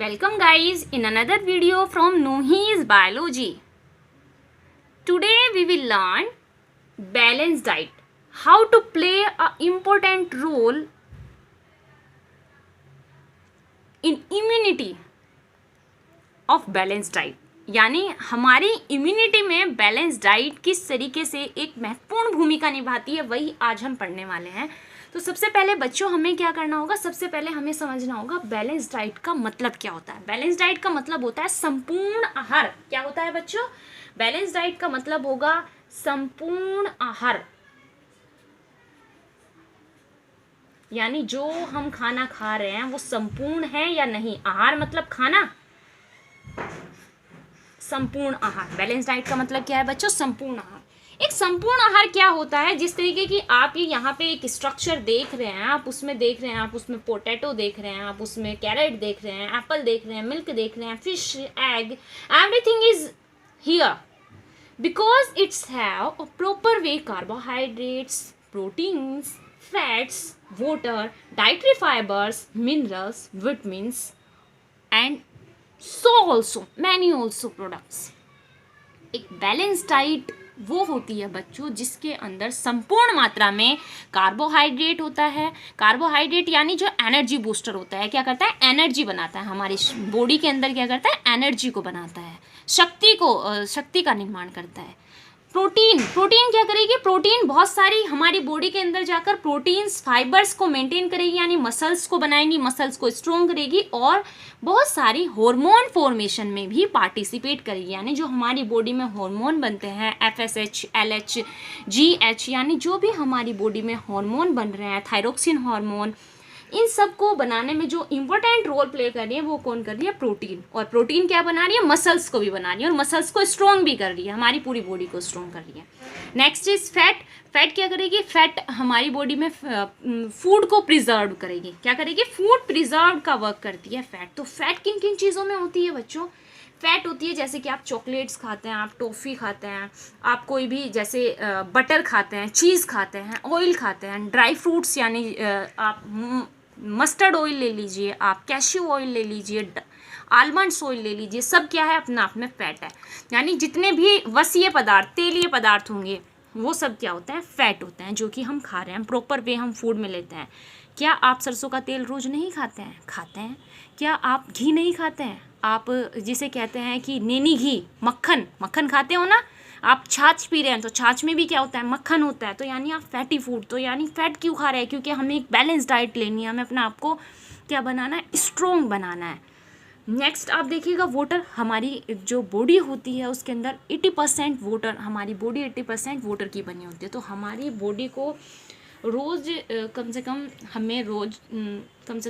Welcome guys in another video from Nuhi's Biology. Today we will learn balanced diet. How to play an important role in immunity of balanced diet. यानी हमारी immunity में balance diet किस तरीके से एक महत्वपूर्ण भूमिका निभाती है, वही आज हम पढ़ने वाले हैं। तो सबसे पहले बच्चों हमें क्या करना होगा, सबसे पहले हमें समझना होगा बैलेंस डाइट का मतलब क्या होता है। बैलेंस डाइट का मतलब होता है संपूर्ण आहार। क्या होता है बच्चों? बैलेंस डाइट का मतलब होगा संपूर्ण आहार, यानी जो हम खाना खा रहे हैं वो संपूर्ण है या नहीं। आहार मतलब खाना, संपूर्ण आहार। बैलेंस डाइट का मतलब क्या है बच्चों? संपूर्ण आहार। एक संपूर्ण आहार क्या होता है? जिस तरीके की आप ये यहाँ पे एक स्ट्रक्चर देख रहे हैं, आप उसमें देख रहे हैं, आप उसमें पोटैटो देख रहे हैं, आप उसमें कैरेट देख रहे हैं, एप्पल देख रहे हैं, मिल्क देख रहे हैं, fish, egg, everything is here because it's have a proper way carbohydrates, proteins, fats, water, dietary fibers, minerals, vitamins and so also many also products. एक बैलेंस डाइट वो होती है बच्चों जिसके अंदर संपूर्ण मात्रा में कार्बोहाइड्रेट होता है। कार्बोहाइड्रेट यानी जो एनर्जी बूस्टर होता है, क्या करता है? एनर्जी बनाता है। हमारी बॉडी के अंदर क्या करता है? एनर्जी को बनाता है, शक्ति का निर्माण करता है। प्रोटीन क्या करेगी? प्रोटीन बहुत सारी हमारी बॉडी के अंदर जाकर प्रोटीन्स, फाइबर्स को मेंटेन करेगी, यानी मसल्स को बनाएंगी, मसल्स को स्ट्रॉन्ग करेगी, और बहुत सारी हार्मोन फॉर्मेशन में भी पार्टिसिपेट करेगी। यानी जो हमारी बॉडी में हार्मोन बनते हैं, FSH, LH, GH, यानी जो भी हमारी बॉडी में हार्मोन बन रहे हैं, थायरोक्सिन हार्मोन, इन सब को बनाने में जो इम्पोर्टेंट रोल प्ले कर रही है वो कौन कर रही है? प्रोटीन। और प्रोटीन क्या बना रही है? मसल्स को भी बना रही है, और मसल्स को स्ट्रॉन्ग भी कर रही है, हमारी पूरी बॉडी को स्ट्रॉन्ग कर रही है। Next is fat. फैट क्या करेगी? फैट हमारी बॉडी में फूड को प्रिजर्व करेगी। क्या करेगी? फूड प्रिजर्व का वर्क करती है फैट। तो फैट किन किन चीज़ों में होती है बच्चों? फैट होती है जैसे कि आप चॉकलेट्स खाते हैं, आप टॉफ़ी खाते हैं, आप कोई भी जैसे बटर खाते हैं, चीज़ खाते हैं, ऑयल खाते हैं, ड्राई फ्रूट्स यानी आप मस्टर्ड ऑयल ले लीजिए, आप कैश्यू ऑयल ले लीजिए, आलमंड्स ऑयल ले लीजिए, सब क्या है? अपना आप में फैट है। यानी जितने भी वसीय पदार्थ, तेलीय पदार्थ होंगे वो सब क्या होते हैं? फैट होते हैं, जो कि हम खा रहे हैं, प्रॉपर वे हम फूड में लेते हैं। क्या आप सरसों का तेल रोज़ नहीं खाते हैं? खाते हैं। क्या आप घी नहीं खाते हैं? आप जिसे कहते हैं कि नेनी घी, मक्खन खाते हो ना? आप छाछ पी रहे हैं तो छाछ में भी क्या होता है? मक्खन होता है। तो यानी आप फैटी फूड, तो यानी फैट क्यों खा रहे हैं? क्योंकि हमें एक बैलेंस डाइट लेनी है, हमें अपने आप को क्या बनाना है? स्ट्रॉन्ग बनाना है। नेक्स्ट आप देखिएगा वाटर। हमारी जो बॉडी होती है उसके अंदर 80% वाटर, हमारी बॉडी 80% वाटर की बनी होती है। तो हमारी बॉडी को रोज़ कम से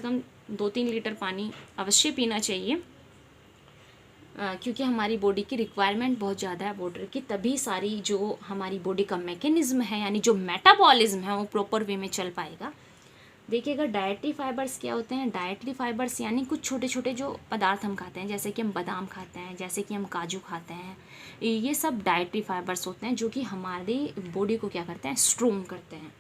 कम 2-3 लीटर पानी अवश्य पीना चाहिए, क्योंकि हमारी बॉडी की रिक्वायरमेंट बहुत ज़्यादा है वाटर की। तभी सारी जो हमारी बॉडी का मैकेनिज्म है, यानी जो मेटाबॉलिज्म है, वो प्रॉपर वे में चल पाएगा। देखिएगा डाइटरी फाइबर्स क्या होते हैं? डाइटरी फाइबर्स यानी कुछ छोटे छोटे जो पदार्थ हम खाते हैं, जैसे कि हम बादाम खाते हैं, जैसे कि हम काजू खाते हैं, ये सब डाइटरी फाइबर्स होते हैं जो कि हमारी बॉडी को क्या करते हैं? स्ट्रॉन्ग करते हैं।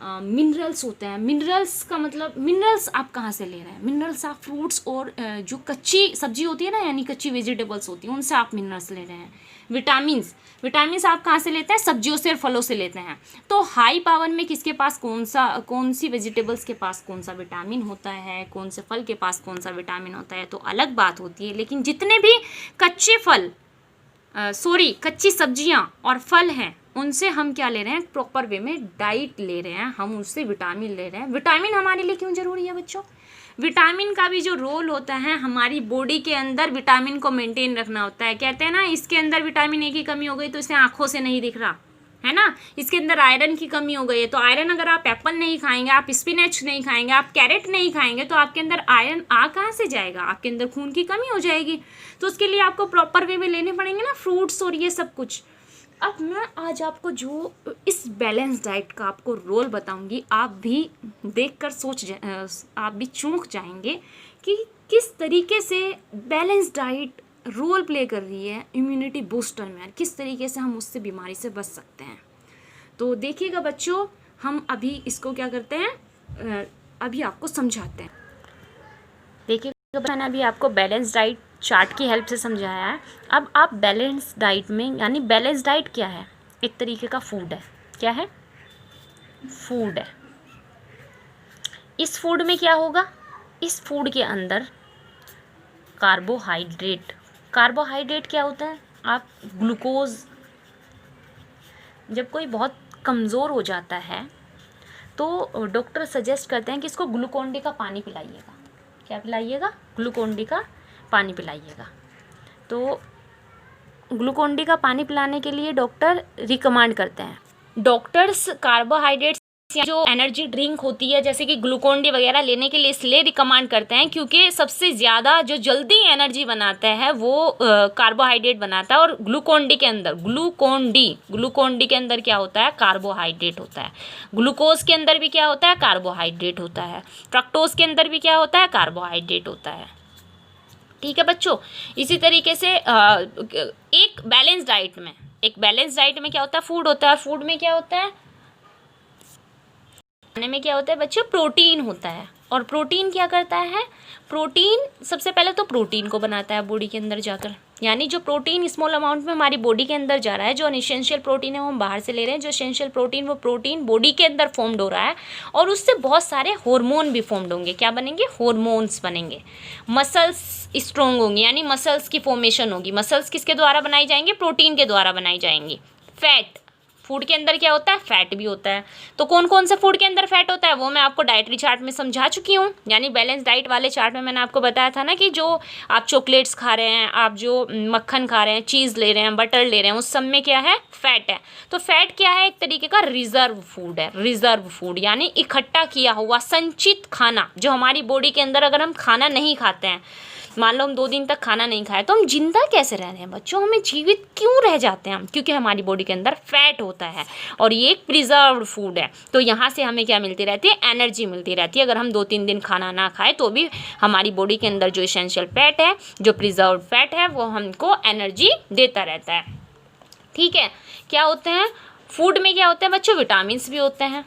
मिनरल्स होते हैं। मिनरल्स का मतलब, मिनरल्स आप कहाँ से ले रहे हैं? मिनरल्स आप फ्रूट्स और जो कच्ची होती है ना, यानी कच्ची वेजिटेबल्स होती हैं, उनसे आप मिनरल्स ले रहे हैं। विटामिन्स आप कहाँ से लेते हैं? सब्जियों से और फलों से लेते हैं। तो हाई पावर में किसके पास कौन सी वेजिटेबल्स के पास कौन सा विटामिन होता है, कौन से फल के पास कौन सा विटामिन होता है, तो अलग बात होती है। लेकिन जितने भी कच्ची सब्जियां और फल हैं, उनसे हम क्या ले रहे हैं? प्रॉपर वे में डाइट ले रहे हैं, हम उससे विटामिन ले रहे हैं। विटामिन हमारे लिए क्यों जरूरी है बच्चों? विटामिन का भी जो रोल होता है, हमारी बॉडी के अंदर विटामिन को मेंटेन रखना होता है। कहते हैं ना, इसके अंदर विटामिन ए की कमी हो गई तो इसे आंखों से नहीं दिख रहा है ना। इसके अंदर आयरन की कमी हो गई है, तो आयरन अगर आप एप्पल नहीं खाएंगे, आप स्पिनच नहीं खाएंगे, आप कैरेट नहीं खाएंगे, तो आपके अंदर आयरन कहाँ से जाएगा? आपके अंदर खून की कमी हो जाएगी। तो उसके लिए आपको प्रॉपर वे में लेने पड़ेंगे ना फ्रूट्स और ये सब कुछ। अब मैं आज आपको जो इस बैलेंस डाइट का आपको रोल बताऊंगी, आप भी देखकर आप भी चौंक जाएंगे कि किस तरीके से बैलेंस डाइट रोल प्ले कर रही है इम्यूनिटी बूस्टर में, किस तरीके से हम उससे बीमारी से बच सकते हैं। तो देखिएगा बच्चों, हम अभी इसको क्या करते हैं, अभी आपको समझाते हैं। देखिए तो मैंने अभी आपको बैलेंस डाइट चार्ट की हेल्प से समझाया है। अब आप बैलेंस डाइट में, यानी बैलेंस डाइट क्या है, एक तरीके का फूड है। क्या है? फूड है। इस फूड में क्या होगा, इस फूड के अंदर कार्बोहाइड्रेट, कार्बोहाइड्रेट क्या होता है, आप ग्लूकोज, जब कोई बहुत कमज़ोर हो जाता है तो डॉक्टर सजेस्ट करते हैं कि इसको ग्लूकोन डी का पानी पिलाइएगा। क्या पिलाइएगा? ग्लूकोन डी का पानी पिलाइएगा। तो ग्लूकोन डी का पानी पिलाने के लिए डॉक्टर रिकमेंड करते हैं। डॉक्टर्स कार्बोहाइड्रेट्स जो एनर्जी ड्रिंक होती है जैसे कि ग्लूकोन डी वगैरह लेने के लिए इसलिए रिकमेंड करते हैं क्योंकि सबसे ज़्यादा जो जल्दी एनर्जी बनाता है वो कार्बोहाइड्रेट बनाता है। और ग्लूकोन डी के अंदर, ग्लूकोन डी के अंदर क्या होता है? कार्बोहाइड्रेट होता है। ग्लूकोज के अंदर भी क्या होता है? कार्बोहाइड्रेट होता है। फ्रक्टोज के अंदर भी क्या होता है? कार्बोहाइड्रेट होता है। ठीक है बच्चों, इसी तरीके से एक बैलेंस डाइट में क्या होता है? फूड होता है। फूड में क्या होता है? खाने में क्या होता है बच्चों? प्रोटीन होता है। और प्रोटीन क्या करता है? प्रोटीन सबसे पहले तो प्रोटीन को बनाता है बॉडी के अंदर जाकर, यानी जो प्रोटीन स्मॉल अमाउंट में हमारी बॉडी के अंदर जा रहा है, जो अनइसेंशियल प्रोटीन है वो हम बाहर से ले रहे हैं, जो एसेंशियल प्रोटीन वो प्रोटीन बॉडी के अंदर फॉर्म्ड हो रहा है और उससे बहुत सारे हार्मोन भी फॉर्म्ड होंगे। क्या बनेंगे? हार्मोन्स बनेंगे। मसल्स स्ट्रॉन्ग होंगे, यानी मसल्स की फॉर्मेशन होगी। मसल्स किसके द्वारा बनाई जाएंगी? प्रोटीन के द्वारा बनाई जाएंगी। फैट, फूड के अंदर क्या होता है? फैट भी होता है। तो कौन कौन से फूड के अंदर फैट होता है वो मैं आपको डाइटरी चार्ट में समझा चुकी हूँ। यानी बैलेंस डाइट वाले चार्ट में मैंने आपको बताया था ना कि जो आप चॉकलेट्स खा रहे हैं, आप जो मक्खन खा रहे हैं, चीज़ ले रहे हैं, बटर ले रहे हैं, उस सब में क्या है? फैट है। तो फैट क्या है? एक तरीके का रिजर्व फूड है। रिजर्व फूड यानी इकट्ठा किया हुआ संचित खाना, जो हमारी बॉडी के अंदर अगर हम खाना नहीं खाते हैं, मान लो हम 2 दिन तक खाना नहीं खाए तो हम जिंदा कैसे रह रहे हैं बच्चों? हमें जीवित क्यों रह जाते हैं हम? क्योंकि हमारी बॉडी के अंदर फैट होता है और ये एक प्रिजर्व्ड फूड है। तो यहाँ से हमें क्या मिलती रहती है? एनर्जी मिलती रहती है। अगर हम 2-3 दिन खाना ना खाए तो भी हमारी बॉडी के अंदर जो एसेंशियल फैट है, जो प्रिजर्व्ड फैट है, वो हमको एनर्जी देता रहता है। ठीक है, क्या होते हैं फूड में? क्या होते हैं बच्चों? विटामिन्स भी होते हैं।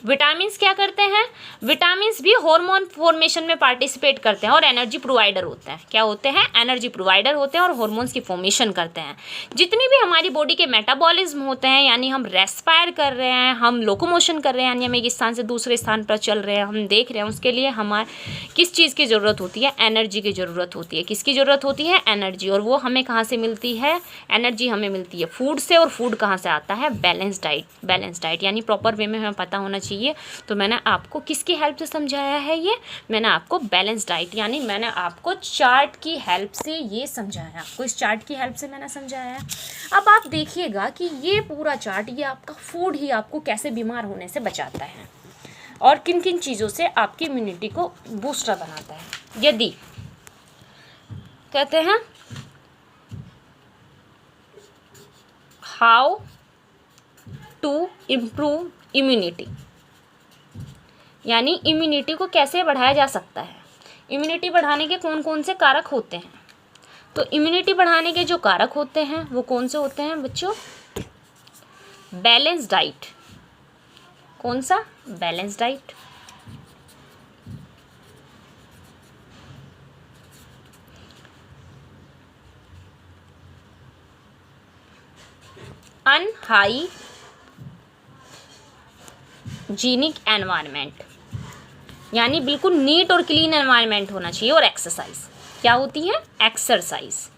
विटामिन्स क्या करते हैं? विटामिन्स भी हार्मोन फॉर्मेशन में पार्टिसिपेट करते हैं और एनर्जी प्रोवाइडर होते हैं। क्या होते हैं? एनर्जी प्रोवाइडर होते हैं और हार्मोन्स की फॉर्मेशन करते हैं। जितनी भी हमारी बॉडी के मेटाबॉलिज्म होते हैं, यानी हम रेस्पायर कर रहे हैं, हम लोकोमोशन कर रहे हैं, यानी हम एक स्थान से दूसरे स्थान पर चल रहे हैं, हम देख रहे हैं, उसके लिए हमारे किस चीज़ की ज़रूरत होती है? एनर्जी की ज़रूरत होती है। किसकी ज़रूरत होती है? एनर्जी। और वो हमें कहाँ से मिलती है? एनर्जी हमें मिलती है फूड से। और फूड कहाँ से आता है? Balance diet. बैलेंस डाइट यानी प्रॉपर वे में हमें पता होना चाहिए। तो मैंने आपको किसकी हेल्प से समझाया है? ये मैंने आपको बैलेंस डाइट, यानी मैंने आपको चार्ट की हेल्प से ये समझाया। आपको इस चार्ट की हेल्प से मैंने समझाया है। अब आप देखिएगा कि ये पूरा चार्ट, ये आपका फूड ही आपको कैसे बीमार होने से बचाता है और किन किन चीज़ों से आपकी इम्यूनिटी को बूस्टर बनाता है। यदि कहते हैं हाउ टू इम्प्रूव इम्यूनिटी, यानी इम्यूनिटी को कैसे बढ़ाया जा सकता है। इम्यूनिटी बढ़ाने के कौन कौन से कारक होते हैं? तो इम्यूनिटी बढ़ाने के जो कारक होते हैं वो कौन से होते हैं बच्चों? Balance diet. कौन सा? Balance diet. अनहाइजीनिक एनवायरनमेंट, यानी बिल्कुल नीट और क्लीन एनवायरनमेंट होना चाहिए। और एक्सरसाइज क्या होती है? एक्सरसाइज।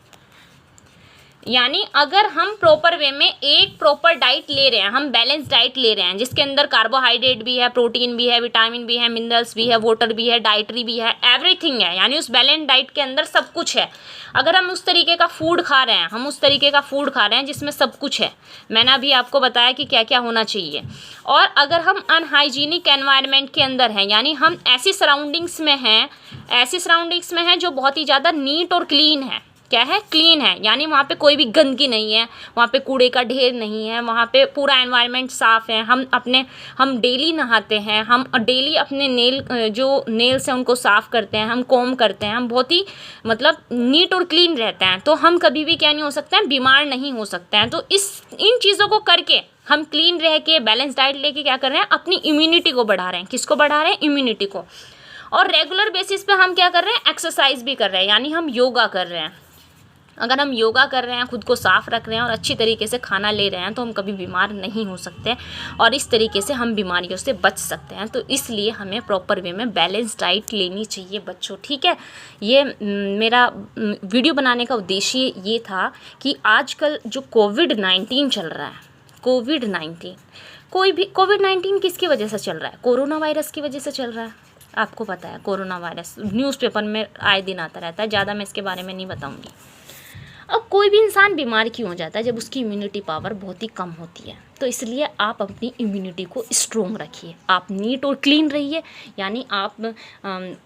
यानी अगर हम प्रॉपर वे में एक प्रॉपर डाइट ले रहे हैं, हम बैलेंस डाइट ले रहे हैं जिसके अंदर कार्बोहाइड्रेट भी है, प्रोटीन भी है, विटामिन भी है, मिनरल्स भी है, वाटर भी है, डाइटरी भी है, एवरीथिंग है, यानी उस बैलेंस डाइट के अंदर सब कुछ है। अगर हम उस तरीके का फूड खा रहे हैं, जिसमें सब कुछ है, मैंने अभी आपको बताया कि क्या क्या होना चाहिए। और अगर हम अनहाइजीनिक एनवायरनमेंट के अंदर हैं, यानी हम ऐसी सराउंडिंग्स में हैं जो बहुत ही ज़्यादा नीट और क्लीन है। क्या है? क्लीन है, यानी वहाँ पे कोई भी गंदगी नहीं है, वहाँ पे कूड़े का ढेर नहीं है, वहाँ पे पूरा एनवायरनमेंट साफ़ है। हम डेली नहाते हैं, हम डेली अपने नेल्स हैं उनको साफ़ करते हैं, हम कॉम्ब करते हैं, हम बहुत ही मतलब नीट और क्लीन रहते हैं। तो हम कभी भी क्या नहीं हो सकते हैं? बीमार नहीं हो सकते हैं। तो इन चीज़ों को करके हम क्लीन रह के बैलेंस डाइट लेके क्या कर रहे हैं? अपनी इम्यूनिटी को बढ़ा रहे हैं। किसको बढ़ा रहे हैं? इम्यूनिटी को। और रेगुलर बेसिस पे हम क्या कर रहे हैं, एक्सरसाइज भी कर रहे हैं, यानी हम योगा कर रहे हैं। अगर हम योगा कर रहे हैं, खुद को साफ़ रख रहे हैं और अच्छी तरीके से खाना ले रहे हैं तो हम कभी बीमार नहीं हो सकते और इस तरीके से हम बीमारियों से बच सकते हैं। तो इसलिए हमें प्रॉपर वे में बैलेंस डाइट लेनी चाहिए बच्चों, ठीक है। ये मेरा वीडियो बनाने का उद्देश्य ये था कि आजकल जो कोविड-19 चल रहा है, कोविड-19 कोविड-19 किसकी वजह से चल रहा है, कोरोना वायरस की वजह से चल रहा है। आपको पता है कोरोना वायरस न्यूज़पेपर में आए दिन आता रहता है, ज़्यादा मैं इसके बारे में नहीं बताऊँगी। अब कोई भी इंसान बीमार क्यों हो जाता है, जब उसकी इम्यूनिटी पावर बहुत ही कम होती है। तो इसलिए आप अपनी इम्यूनिटी को स्ट्रोंग रखिए, आप नीट और क्लीन रहिए, यानी आप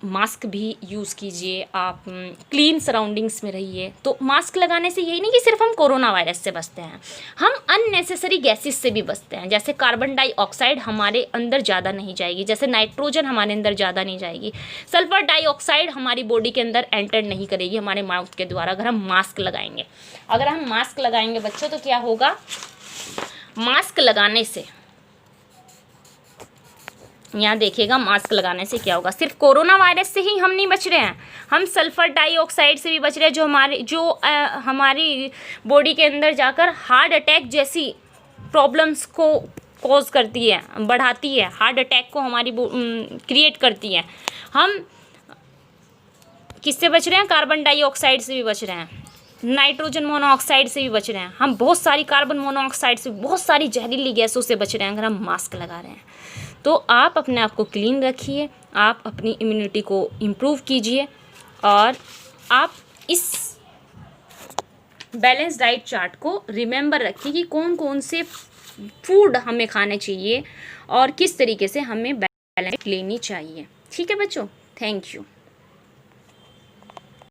मास्क भी यूज़ कीजिए, आप क्लीन सराउंडिंग्स में रहिए। तो मास्क लगाने से यही नहीं कि सिर्फ हम कोरोना वायरस से बचते हैं, हम अननेसेसरी गैसेस से भी बचते हैं। जैसे कार्बन डाइऑक्साइड हमारे अंदर ज़्यादा नहीं जाएगी, जैसे नाइट्रोजन हमारे अंदर ज़्यादा नहीं जाएगी, सल्फर डाइऑक्साइड हमारी बॉडी के अंदर एंटर नहीं करेगी हमारे माउथ के द्वारा, अगर हम मास्क लगाएंगे। अगर हम मास्क लगाएंगे बच्चों तो क्या होगा, मास्क लगाने से, यहाँ देखिएगा मास्क लगाने से क्या होगा, सिर्फ कोरोना वायरस से ही हम नहीं बच रहे हैं, हम सल्फर डाइऑक्साइड से भी बच रहे हैं, जो हमारी बॉडी के अंदर जाकर हार्ट अटैक जैसी प्रॉब्लम्स को कॉज करती है, बढ़ाती है, हार्ट अटैक को हमारी क्रिएट करती है। हम किससे बच रहे हैं, कार्बन डाइऑक्साइड से भी बच रहे हैं, नाइट्रोजन मोनोऑक्साइड से भी बच रहे हैं, हम बहुत सारी कार्बन मोनोऑक्साइड से, बहुत सारी जहरीली गैसों से बच रहे हैं अगर हम मास्क लगा रहे हैं। तो आप अपने आप को क्लीन रखिए, आप अपनी इम्यूनिटी को इम्प्रूव कीजिए और आप इस बैलेंस डाइट चार्ट को रिमेंबर रखिए कि कौन कौन से फूड हमें खाने चाहिए और किस तरीके से हमें बैलेंस लेनी चाहिए। ठीक है बच्चों, थैंक यू।